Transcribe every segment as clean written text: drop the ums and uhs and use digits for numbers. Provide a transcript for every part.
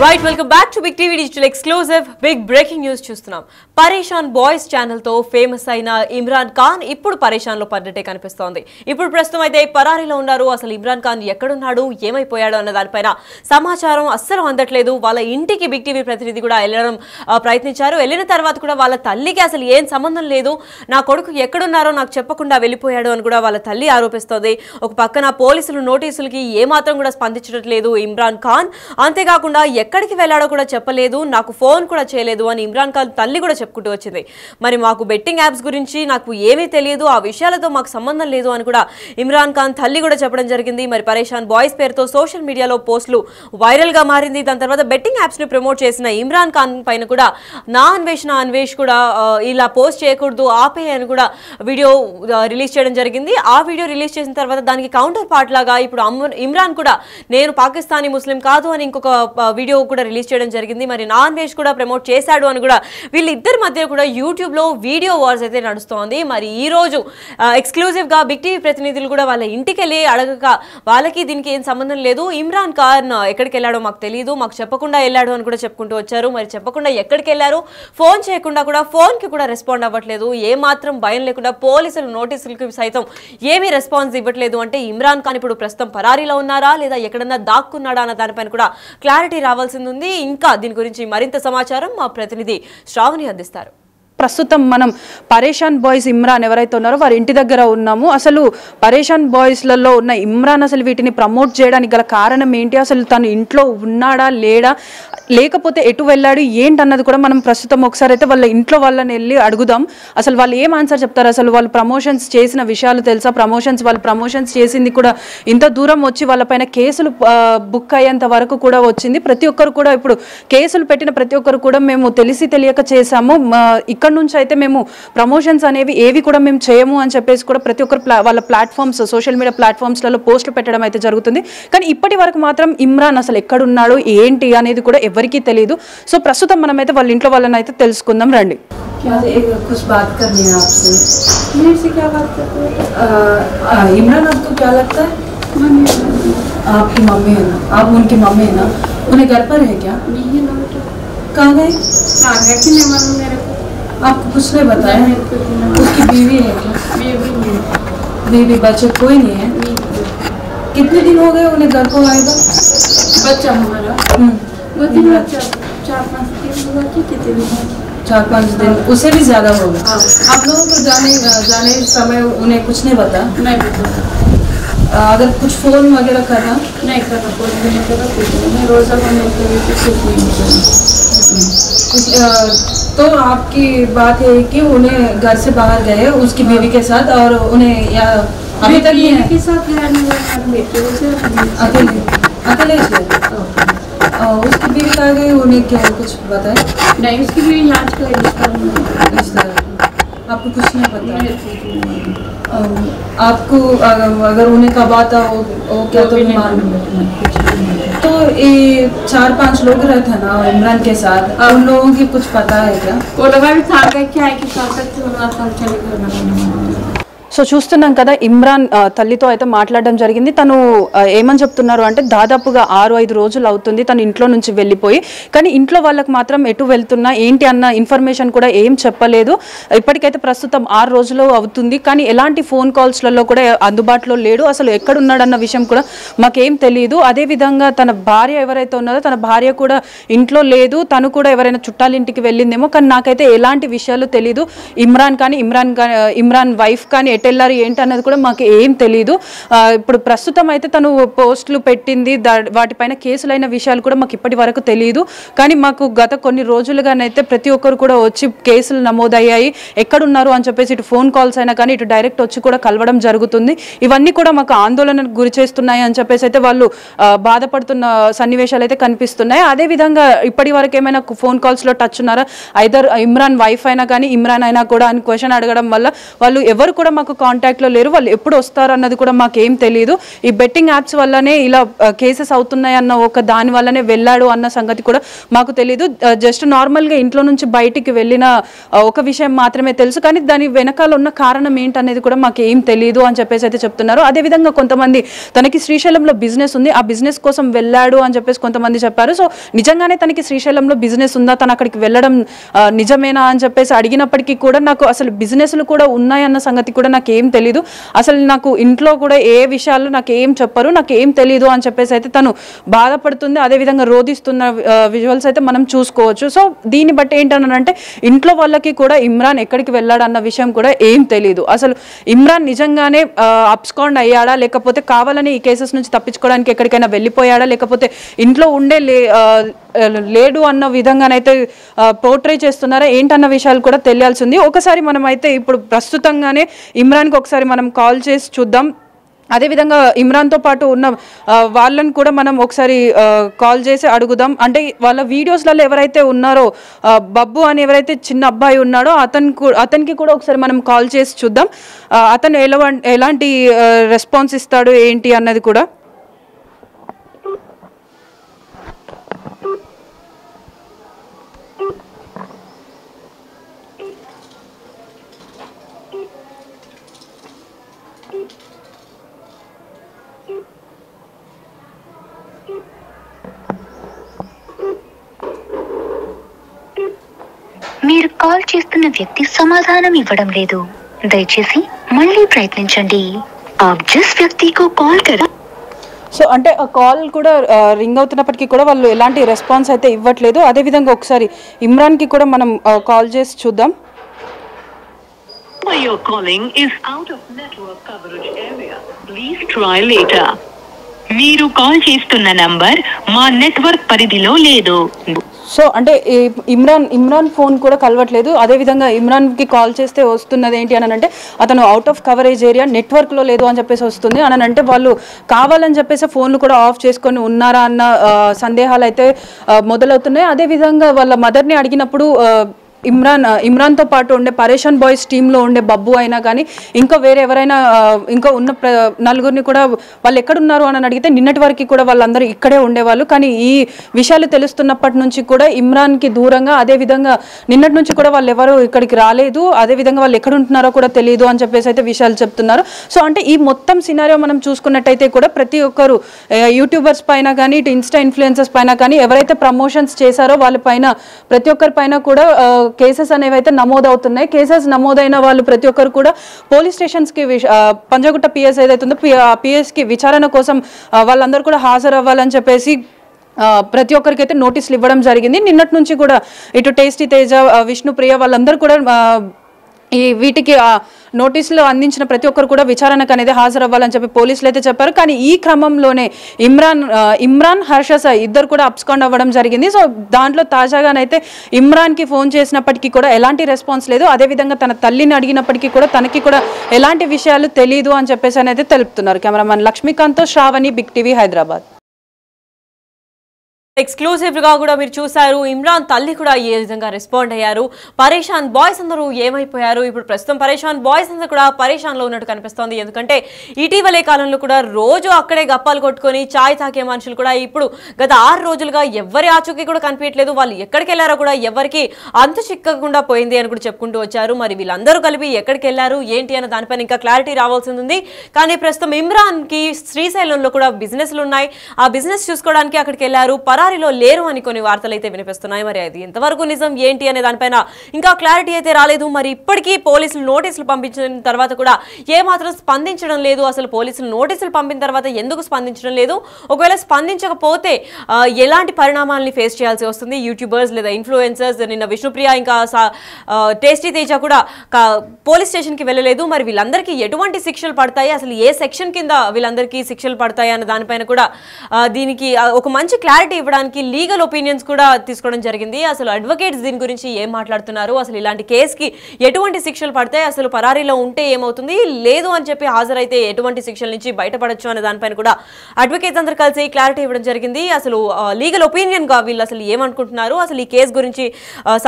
Right, welcome back to Big TV Digital Exclusive. Big breaking news చూస్తున్నాం. పరేషాన్ boys channel తో famous అయిన ఇమ్రాన్ ఖాన్ ఇప్పుడు పరేషాన్ లో పడ్డట్టే కనిపిస్తోంది. ఇప్పుడు ప్రస్తుతం అయితే పరారీలో ఉన్నారు. అసలు ఇమ్రాన్ ఖాన్ ఎక్కడున్నాడు, ఏమైపోయాడు అన్న దానిపైన సమాచారం అస్సలు అందట్లేదు. వాళ్ళ ఇంటికి బిగ్ టీవీ ప్రతినిధి కూడా వెళ్ళడం ప్రయత్నించారు. వెళ్ళిన తర్వాత కూడా వాళ్ళ తల్లికి అసలు ఏం సంబంధం లేదు, నా కొడుకు ఎక్కడున్నారో నాకు చెప్పకుండా వెళ్ళిపోయాడు అని కూడా వాళ్ళ తల్లి ఆరోపిస్తోంది. ఒక పక్కన పోలీసులు నోటీసులకి ఏమాత్రం కూడా స్పందించట్లేదు ఇమ్రాన్ ఖాన్. అంతేకాకుండా ఎక్కడికి వెళ్ళాడో కూడా చెప్పలేదు, నాకు ఫోన్ కూడా చేయలేదు అని ఇమ్రాన్ ఖాన్ తల్లి కూడా చెప్పుకుంటూ వచ్చింది. మరి మాకు బెట్టింగ్ యాప్స్ గురించి నాకు ఏమీ తెలియదు, ఆ విషయాలతో మాకు సంబంధం లేదు అని కూడా ఇమ్రాన్ ఖాన్ తల్లి కూడా చెప్పడం జరిగింది. మరి పరేషాన్ బాయ్స్ పేరుతో సోషల్ మీడియాలో పోస్టులు వైరల్ గా మారింది. దాని తర్వాత బెట్టింగ్ యాప్స్ ని ప్రమోట్ చేసిన ఇమ్రాన్ ఖాన్ పైన కూడా నా అన్వేష్ కూడా ఇలా పోస్ట్ చేయకూడదు, ఆపే అని కూడా వీడియో రిలీజ్ చేయడం జరిగింది. ఆ వీడియో రిలీజ్ చేసిన తర్వాత దానికి కౌంటర్ పార్ట్ లాగా ఇప్పుడు ఇమ్రాన్ కూడా నేను పాకిస్తానీ ముస్లిం కాదు అని ఇంకొక వీడియో కూడా రిలీజ్ చేయడం జరిగింది. మరి నా అన్వేష్ కూడా ప్రమోట్ చేశాడు అని కూడా వీళ్ళిద్దరి మధ్య కూడా యూట్యూబ్ లో వీడియో వార్స్ అయితే నడుస్తోంది. మరి ఈ రోజు ఎక్స్క్లూజివ్ గా బిగ్ టీవీ ప్రతినిధులు కూడా వాళ్ళ ఇంటికి వెళ్ళి అడగక వాళ్ళకి దీనికి ఏం సంబంధం లేదు, ఇమ్రాన్ ఖాన్ ఎక్కడికి వెళ్ళాడో మాకు తెలియదు, మాకు చెప్పకుండా వెళ్ళాడు అని కూడా చెప్పుకుంటూ వచ్చారు. మరి చెప్పకుండా ఎక్కడికి వెళ్ళారు, ఫోన్ చేయకుండా కూడా ఫోన్ కి కూడా రెస్పాండ్ అవ్వట్లేదు, ఏ మాత్రం భయం లేకుండా పోలీసులు నోటీసులకి సైతం ఏమీ రెస్పాన్స్ ఇవ్వట్లేదు. అంటే ఇమ్రాన్ ఖాన్ ఇప్పుడు ప్రస్తుతం పరారీలో ఉన్నారా లేదా ఎక్కడన్నా దాక్కున్నాడా అన్న దానిపైన కూడా క్లారిటీ రావాల్సింది ఉంది. ఇంకా దీని గురించి మరింత సమాచారం మా ప్రతినిధి శ్రావణి అందిస్తారు. ప్రస్తుతం మనం పరేషాన్ బాయ్స్ ఇమ్రాన్ ఎవరైతే ఉన్నారో వారి ఇంటి దగ్గర ఉన్నాము. అసలు పరేషాన్ బాయ్స్లలో ఉన్న ఇమ్రాన్ అసలు వీటిని ప్రమోట్ చేయడానికి గల కారణం ఏంటి, అసలు తను ఇంట్లో ఉన్నాడా లేడా, లేకపోతే ఎటు వెళ్ళాడు ఏంటన్నది కూడా మనం ప్రస్తుతం ఒకసారి అయితే వాళ్ళ ఇంట్లో వాళ్ళని వెళ్ళి అడుగుదాం. అసలు వాళ్ళు ఏం ఆన్సర్ చెప్తారు, అసలు వాళ్ళు ప్రమోషన్స్ చేసిన విషయాలు తెలుసా, వాళ్ళు ప్రమోషన్స్ చేసింది కూడా ఇంత దూరం వచ్చి వాళ్ళపైన కేసులు బుక్ అయ్యేంత వరకు కూడా వచ్చింది. ప్రతి ఒక్కరు కూడా ఇప్పుడు కేసులు పెట్టిన ప్రతి ఒక్కరు కూడా మేము తెలిసి తెలియక చేశాము, ఇక్కడ నుంచి అయితే మేము ప్రమోషన్స్ అనేవి ఏవి కూడా మేము చేయము అని చెప్పేసి కూడా ప్రతి ఒక్కరు వాళ్ళ ప్లాట్ఫామ్స్ సోషల్ మీడియా ప్లాట్ఫామ్స్లలో పోస్టులు పెట్టడం అయితే జరుగుతుంది. కానీ ఇప్పటి వరకు మాత్రం ఇమ్రాన్ అసలు ఎక్కడున్నాడు ఏంటి అనేది కూడా ఎవరికీ తెలియదు. సో ప్రస్తుతం మనమైతే వాళ్ళ ఇంట్లో వాళ్ళని అయితే తెలుసుకుందాం రండి. इमरान आपको क्या लगता है? आपकी मम्मी है ना, आप उनकी मम्मी है ना, उन्हें घर पर है क्या? नहीं है, कहाँ गए? कि नहीं मालूम मेरे को, आपको कुछ नहीं बताया? उसकी बीवी है क्या? बीवी बच्चे कोई नहीं है? कितने दिन हो गए उन्हें घर को आएगा? बच्चा हमारा 4-5 दिन, उससे भी ज्यादा होगा। आप लोगों को जाने समय उन्हें कुछ नहीं बता? नहीं बता। अगर कुछ फोन वगैरह करना? नहीं करना, फोन भी नहीं करना, कुछ नहीं, रोजा बंद करके कुछ नहीं करना। तो आपकी बात है कि उन्हें घर से बाहर गए उसकी बीवी के साथ, और उन्हें या अभी तक के साथ अकेले उसकी बीवी कहाँ गई, उन्हें क्या कुछ बताया? नहीं, उसकी बीवी यहाँ आपको कुछ नहीं पता? आपको अगर उन्हें कब आता वो क्या तो मालूम? तो ये 4-5 लोग रहते हैं ना इमरान के साथ, उन लोगों की कुछ पता है क्या? वो लोग भी खा गए क्या है कि चले गए। సో చూస్తున్నాం కదా ఇమ్రాన్ తల్లితో అయితే మాట్లాడడం జరిగింది. తను ఏమని చెప్తున్నారు అంటే దాదాపుగా 6-5 రోజులు అవుతుంది తను ఇంట్లో నుంచి వెళ్ళిపోయి, కానీ ఇంట్లో వాళ్ళకి మాత్రం ఎటు వెళ్తున్నా ఏంటి అన్న ఇన్ఫర్మేషన్ కూడా ఏం చెప్పలేదు. ఇప్పటికైతే ప్రస్తుతం 6 రోజులు అవుతుంది, కానీ ఎలాంటి ఫోన్ కాల్స్లలో కూడా అందుబాటులో లేడు, అసలు ఎక్కడున్నాడన్న విషయం కూడా మాకేం తెలియదు. అదేవిధంగా తన భార్య ఎవరైతే ఉన్నారో తన భార్య కూడా ఇంట్లో లేదు, తను కూడా ఎవరైనా చుట్టాలింటికి వెళ్ళిందేమో, కానీ నాకైతే ఎలాంటి విషయాలు తెలియదు. ఇమ్రాన్ వైఫ్ కానీ ఎటెళ్ళారు ఏంటి అన్నది కూడా మాకు ఏం తెలియదు. ఇప్పుడు ప్రస్తుతం అయితే తను పోస్టులు పెట్టింది, వాటిపైన కేసులైన విషయాలు కూడా మాకు ఇప్పటి వరకు తెలియదు. కానీ మాకు గత కొన్ని రోజులుగానైతే ప్రతి ఒక్కరు కూడా వచ్చి కేసులు నమోదయ్యాయి, ఎక్కడున్నారు అని చెప్పేసి ఇటు ఫోన్ కాల్స్ అయినా కానీ ఇటు డైరెక్ట్ వచ్చి కూడా కలవడం జరుగుతుంది. ఇవన్నీ కూడా మాకు ఆందోళనకు గురి చేస్తున్నాయి అని చెప్పేసి అయితే వాళ్ళు బాధపడుతున్న సన్నివేశాలు అయితే కనిపిస్తున్నాయి. అదేవిధంగా ఇప్పటి వరకు ఏమైనా ఫోన్ కాల్స్లో టచ్ ఉన్నారా, ఐదర్ ఇమ్రాన్ వైఫ్ అయినా కానీ ఇమ్రాన్ అయినా కూడా అని క్వశ్చన్ అడగడం వల్ల వాళ్ళు ఎవరు కూడా మాకు మాకు కాంటాక్ట్లో లేరు, వాళ్ళు ఎప్పుడు వస్తారు అన్నది కూడా మాకేం తెలియదు. ఈ బెట్టింగ్ యాప్స్ వల్లనే ఇలా కేసెస్ అవుతున్నాయి అన్న ఒక దాని వల్లనే వెళ్ళాడు అన్న సంగతి కూడా మాకు తెలియదు. జస్ట్ నార్మల్గా ఇంట్లో నుంచి బయటికి వెళ్ళిన ఒక విషయం మాత్రమే తెలుసు, కానీ దాని వెనకాల ఉన్న కారణం ఏంటనేది కూడా మాకు ఏం తెలియదు అని చెప్పేసి అయితే చెప్తున్నారు. అదేవిధంగా కొంతమంది తనకి శ్రీశైలంలో బిజినెస్ ఉంది, ఆ బిజినెస్ కోసం వెళ్ళాడు అని చెప్పేసి కొంతమంది చెప్పారు. సో నిజంగానే తనకి శ్రీశైలంలో బిజినెస్ ఉందా, తను అక్కడికి వెళ్ళడం నిజమేనా అని చెప్పేసి అడిగినప్పటికీ కూడా నాకు అసలు బిజినెస్లు కూడా ఉన్నాయన్న సంగతి కూడా నాకు ఏం తెలీదు, అసలు నాకు ఇంట్లో కూడా ఏ విషయాలు నాకు ఏం చెప్పరు, నాకు ఏం తెలీదు అని చెప్పేసి అయితే తను బాధపడుతుంది. అదేవిధంగా రోధిస్తున్న విజువల్స్ అయితే మనం చూసుకోవచ్చు. సో దీన్ని బట్టి ఏంటనంటే ఇంట్లో వాళ్ళకి కూడా ఇమ్రాన్ ఎక్కడికి వెళ్ళాడు అన్న విషయం కూడా ఏం తెలియదు. అసలు ఇమ్రాన్ నిజంగానే అబ్స్కాండ్ అయ్యాడా, లేకపోతే కావాలని ఈ కేసెస్ నుంచి తప్పించుకోవడానికి ఎక్కడికైనా వెళ్ళిపోయాడా, లేకపోతే ఇంట్లో ఉండే లేడు అన్న విధంగానైతే పోర్ట్రే చేస్తున్నారా ఏంటన్న విషయాలు కూడా తెలియాల్సింది. ఒకసారి మనం అయితే ఇప్పుడు ప్రస్తుతంగానే ఇమ్రాన్కి ఒకసారి మనం కాల్ చేసి చూద్దాం. అదేవిధంగా ఇమ్రాన్తో పాటు ఉన్న వాళ్ళని కూడా మనం ఒకసారి కాల్ చేసి అడుగుదాం. అంటే వాళ్ళ వీడియోస్లలో ఎవరైతే ఉన్నారో బబ్బు అని ఎవరైతే చిన్న అబ్బాయి ఉన్నాడో అతనికి కూడా ఒకసారి మనం కాల్ చేసి చూద్దాం, అతను ఎలాంటి రెస్పాన్స్ ఇస్తాడు ఏంటి అన్నది కూడా. మీరు కాల్ చేస్తున్న వ్యక్తి సమాధానం ఇవ్వడం లేదు, దయచేసి మళ్ళీ ప్రయత్నించండి. आप जिस व्यक्ति को कॉल करा సో అంటే ఆ కాల్ కూడా రింగ్ అవుతున్నప్పటికీ కూడా వాళ్ళు ఎలాంటి రెస్పాన్స్ అయితే ఇవ్వట్లేదు. అదేవిధంగా ఒకసారి ఇమ్రాన్కి కూడా మనం కాల్ చేసి చూద్దాం. Your calling is out of network coverage area. Please try later. మీరు కాల్ చేస్తున్న నంబర్ మా నెట్వర్క్ పరిధిలో లేదు. సో అంటే ఇమ్రాన్ ఫోన్ కూడా కలవట్లేదు. అదేవిధంగా ఇమ్రాన్కి కాల్ చేస్తే వస్తున్నది ఏంటి అని అంటే అతను అవుట్ ఆఫ్ కవరేజ్ ఏరియా నెట్వర్క్లో లేదు అని చెప్పేసి వస్తుంది అని అంటే వాళ్ళు కావాలని చెప్పేసి ఫోన్లు కూడా ఆఫ్ చేసుకొని ఉన్నారా అన్న సందేహాలు అయితే మొదలవుతున్నాయి. అదేవిధంగా వాళ్ళ మదర్ని అడిగినప్పుడు ఇమ్రాన్తో పాటు ఉండే పరేషాన్ బాయ్స్ టీంలో ఉండే బబ్బు అయినా కానీ ఇంకా వేరే ఎవరైనా ఇంకా ఉన్న నలుగురిని కూడా వాళ్ళు ఎక్కడున్నారు అని అడిగితే నిన్నటి వరకు కూడా వాళ్ళందరూ ఇక్కడే ఉండేవాళ్ళు, కానీ ఈ విషయాలు తెలుస్తున్నప్పటి నుంచి కూడా ఇమ్రాన్కి దూరంగా, అదేవిధంగా నిన్నటి నుంచి కూడా వాళ్ళు ఎవరు ఇక్కడికి రాలేదు, అదేవిధంగా వాళ్ళు ఎక్కడ ఉంటున్నారో కూడా తెలియదు అని చెప్పేసి అయితే విషయాలు చెప్తున్నారు. సో అంటే ఈ మొత్తం సినారియో మనం చూసుకున్నట్టయితే కూడా ప్రతి ఒక్కరు యూట్యూబర్స్ పైన కానీ ఇటు ఇన్స్టా ఇన్ఫ్లుయెన్సర్స్ పైన కానీ ఎవరైతే ప్రమోషన్స్ చేశారో వాళ్ళపైన ప్రతి ఒక్కరి పైన కూడా కేసెస్ అనేవి అయితే నమోదవుతున్నాయి. కేసెస్ నమోదైన వాళ్ళు ప్రతి ఒక్కరు కూడా పోలీస్ స్టేషన్స్కి పంజాగుట్ట పిఎస్ ఏదైతే ఉందో పిఎస్కి విచారణ కోసం వాళ్ళందరూ కూడా హాజరు అవ్వాలని చెప్పేసి ప్రతి ఒక్కరికైతే నోటీసులు ఇవ్వడం జరిగింది. నిన్నటి నుంచి కూడా ఇటు టేస్టీ తేజ, విష్ణుప్రియ వాళ్ళందరూ కూడా ఈ వీటికి నోటీసులు అందించిన ప్రతి ఒక్కరు కూడా విచారణకు అనేది హాజరవ్వాలని చెప్పి పోలీసులు అయితే చెప్పారు. కానీ ఈ క్రమంలోనే ఇమ్రాన్ హర్ష సాయి ఇద్దరు కూడా అబ్స్కాండ్ అవ్వడం జరిగింది. సో దాంట్లో తాజాగానైతే ఇమ్రాన్కి ఫోన్ చేసినప్పటికీ కూడా ఎలాంటి రెస్పాన్స్ లేదు, అదేవిధంగా తన తల్లిని అడిగినప్పటికీ కూడా తనకి కూడా ఎలాంటి విషయాలు తెలియదు అని చెప్పేసి అనేది తెలుపుతున్నారు. కెమెరామెన్ లక్ష్మీకాంత్తో Shravani, big TV, Hyderabad. Exclusive గా కూడా మీరు చూసారు. ఇమ్రాన్ తల్లి కూడా ఏ విధంగా రెస్పాండ్ అయ్యారు, పరేషాన్ బాయ్స్ అందరూ ఏమైపోయారు. ఇప్పుడు ప్రస్తుతం పరేషాన్ బాయ్స్ అందరూ కూడా పరేషాన్ లో ఉన్నట్టు కనిపిస్తోంది. ఎందుకంటే ఇటీవలే కాలంలో కూడా రోజు అక్కడే గప్పాలు కొట్టుకొని చాయ్ తాగే మనుషులు కూడా ఇప్పుడు గత 6 రోజులుగా ఎవరి ఆచూకీ కూడా కనిపించట్లేదు. వాళ్ళు ఎక్కడికి వెళ్ళారో కూడా ఎవరికి అంతు చిక్కకుండా పోయింది అని కూడా చెప్పుకుంటూ వచ్చారు. మరి వీళ్ళందరూ కలిపి ఎక్కడికి వెళ్ళారు ఏంటి అన్న దానిపైన ఇంకా క్లారిటీ రావాల్సింది ఉంది. కానీ ప్రస్తుతం ఇమ్రాన్ కి శ్రీశైలంలో కూడా బిజినెస్లు ఉన్నాయి, ఆ బిజినెస్ చూసుకోవడానికి అక్కడికి వెళ్ళారు, పరారీలో లేరు అని కొన్ని వార్తలు అయితే వినిపిస్తున్నాయి. మరి అది ఎంతవరకు నిజం ఏంటి అనే దానిపైన ఇంకా క్లారిటీ అయితే రాలేదు. మరి ఇప్పటికీ పోలీసులు నోటీసులు పంపించిన తర్వాత కూడా ఏమాత్రం స్పందించడం లేదు. అసలు పోలీసులు నోటీసులు పంపిన తర్వాత ఎందుకు స్పందించడం లేదు, ఒకవేళ స్పందించకపోతే ఎలాంటి పరిణామాలని ఫేస్ చేయాల్సి వస్తుంది. యూట్యూబర్స్ లేదా ఇన్ఫ్లుయెన్సర్స్, నిన్న విష్ణుప్రియ ఇంకా టేస్టీ తేజ కూడా పోలీస్ స్టేషన్కి వెళ్ళలేదు. మరి వీళ్ళందరికీ ఎటువంటి శిక్షలు పడతాయి, అసలు ఏ సెక్షన్ కింద వీళ్ళందరికీ శిక్షలు పడతాయి అన్న దానిపైన కూడా దీనికి ఒక మంచి క్లారిటీ ఇవ్వడానికి లీగల్ ఒపీనియన్స్ కూడా తీసుకోవడం జరిగింది. అసలు అడ్వకేట్స్ దీని గురించి ఏం మాట్లాడుతున్నారు, అసలు ఇలాంటి కేసుకి ఎటువంటి శిక్షలు పడతాయి, అసలు పరారీలో ఉంటే ఏమవుతుంది, లేదు అని చెప్పి హాజరైతే ఎటువంటి శిక్షల నుంచి బయటపడచ్చు అనే దానిపైన కూడా అడ్వకేట్స్ అందరూ కలిసి క్లారిటీ ఇవ్వడం జరిగింది. అసలు లీగల్ ఒపీనియన్ గా వీళ్ళు అసలు ఏమనుకుంటున్నారు, అసలు ఈ కేసు గురించి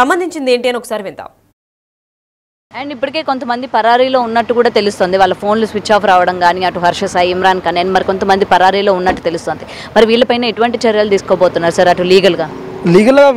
సంబంధించింది ఏంటి అని ఒకసారి విందాం. అండ్ ఇప్పటికే కొంతమంది పరారీలో ఉన్నట్టు కూడా తెలుస్తుంది, వాళ్ళ ఫోన్లు స్విచ్ ఆఫ్ రావడం కానీ, అటు హర్ష సాయి, ఇమ్రాన్ ఖాన్ అండ్ మరి కొంతమంది పరారీలో ఉన్నట్టు తెలుస్తుంది. మరి వీళ్ళపైన ఎటువంటి చర్యలు తీసుకోబోతున్నారు సార్ అటు లీగల్గా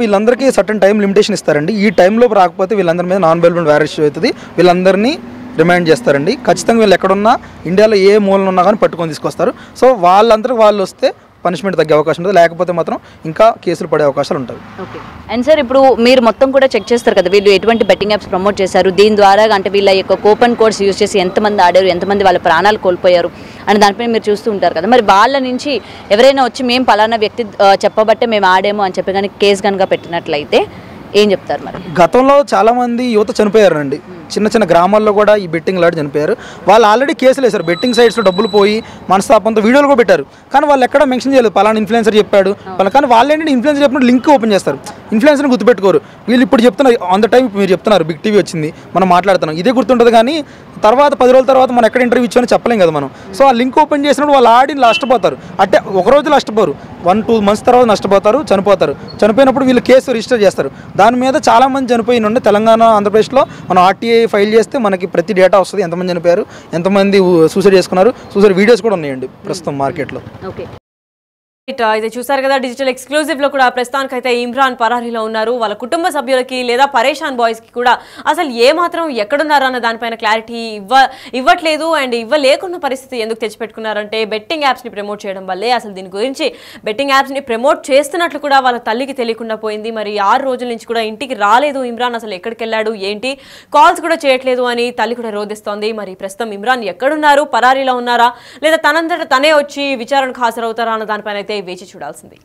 వీళ్ళందరికీ సర్టన్ టైం లిమిటేషన్ ఇస్తారండి. ఈ టైంలో రాకపోతే వీళ్ళందరి మీద నాన్ బెయిలబుల్ వారెంట్ ఇష్యూ అవుతుంది. వీళ్ళందరినీ రిమైండ్ చేస్తారండి. ఖచ్చితంగా వీళ్ళు ఎక్కడున్నా ఇండియాలో ఏ మూలన ఉన్నా కానీ పట్టుకొని తీసుకొస్తారు. సో వాళ్ళందరికీ వాళ్ళు వస్తే పనిష్మెంట్ తగ్గే అవకాశం ఉంటుంది, లేకపోతే మాత్రం ఇంకా కేసులు పడే అవకాశాలు ఉంటాయి. ఓకే. అండ్ సార్ ఇప్పుడు మీరు మొత్తం కూడా చెక్ చేస్తారు కదా, వీళ్ళు ఎటువంటి బెట్టింగ్ యాప్స్ ప్రమోట్ చేశారు, దీని ద్వారా అంటే వీళ్ళ యొక్క కూపన్ కోడ్స్ యూజ్ చేసి ఎంతమంది ఆడారు, ఎంతమంది వాళ్ళ ప్రాణాలు కోల్పోయారు అని దానిపైన మీరు చూస్తూ ఉంటారు కదా. మరి వాళ్ళ నుంచి ఎవరైనా వచ్చి మేము పలానా వ్యక్తి చెప్పబట్టే మేము ఆడాము అని చెప్పి కానీ కేసు కనుక పెట్టినట్లయితే ఏం చెప్తారు? మరి గతంలో చాలామంది యువత చనిపోయారండి, చిన్న చిన్న గ్రామాల్లో కూడా ఈ బెట్టింగ్ లాంటి చనిపోయారు. వాళ్ళు ఆల్రెడీ కేసులు వేశారు, బెట్టింగ్ సైట్స్లో డబ్బులు పోయి మనస్తాపంతో వీడియోలు కూడా పెట్టారు. కానీ వాళ్ళు ఎక్కడ మెన్షన్ చేయలేదు పలానా ఇన్ఫ్లుయెన్సర్ చెప్పాడు కానీ వాళ్ళు ఏంటంటే ఇన్ఫ్లుయెన్సర్ చెప్పినట్టు లింక్ ఓపెన్ చేస్తారు, ఇన్ఫ్లుయెన్సర్ని గుర్తుపెట్టుకోరు. వీళ్ళు ఇప్పుడు చెప్తున్నారు ఆన్ ద టైం, మీరు చెప్తున్నారు బిగ్ టీవీ వచ్చింది మనం మాట్లాడుతున్నాం ఇదే గుర్తుంటుంది, కానీ తర్వాత 10 రోజుల తర్వాత మనం ఎక్కడ ఇంటర్వ్యూ ఇచ్చామని చెప్పలేం కదా మనం. సో ఆ లింక్ ఓపెన్ చేసినప్పుడు వాళ్ళు ఆడి నష్టపోతారు. అంటే ఒక రోజు నష్టపోరు, 1-2 months తర్వాత నష్టపోతారు, చనిపోయినప్పుడు వీళ్ళు కేసు రిజిస్టర్ చేస్తారు. దాని మీద చాలామంది చనిపోయిన ఉండే తెలంగాణ ఆంధ్రప్రదేశ్లో మనం ఆర్టీఐ ఫైల్ చేస్తే మనకి ప్రతి డేటా వస్తుంది, ఎంతమంది చనిపోయారు, ఎంతమంది సూసైడ్ చేసుకున్నారు, సూసైడ్ వీడియోస్ కూడా ఉన్నాయండి ప్రస్తుతం మార్కెట్లో. ఓకే. ఇది చూసారు కదా, డిజిటల్ ఎక్స్క్లూజివ్ లో కూడా ప్రస్తుతానికి అయితే ఇమ్రాన్ పరారీలో ఉన్నారు. వాళ్ళ కుటుంబ సభ్యులకి లేదా పరేషాన్ బాయ్స్ కి కూడా అసలు ఏ మాత్రం ఎక్కడున్నారు అన్న దానిపైన క్లారిటీ ఇవ్వట్లేదు. అండ్ ఇవ్వలేకున్న పరిస్థితి ఎందుకు తెచ్చిపెట్టుకున్నారంటే బెట్టింగ్ యాప్స్ ని ప్రమోట్ చేయడం వల్లే. అసలు దీని గురించి బెట్టింగ్ యాప్స్ ని ప్రమోట్ చేస్తున్నట్లు కూడా వాళ్ళ తల్లికి తెలియకుండా పోయింది. మరి 6 రోజుల నుంచి కూడా ఇంటికి రాలేదు ఇమ్రాన్, అసలు ఎక్కడికి వెళ్ళాడు ఏంటి, కాల్స్ కూడా చేయట్లేదు అని తల్లి కూడా రోధిస్తోంది. మరి ప్రస్తుతం ఇమ్రాన్ ఎక్కడున్నారు, పరారీలో ఉన్నారా లేదా తనంతట తనే వచ్చి విచారణకు హాజరవుతారా అన్న దానిపైన అయితే వేచి చూడాల్సింది.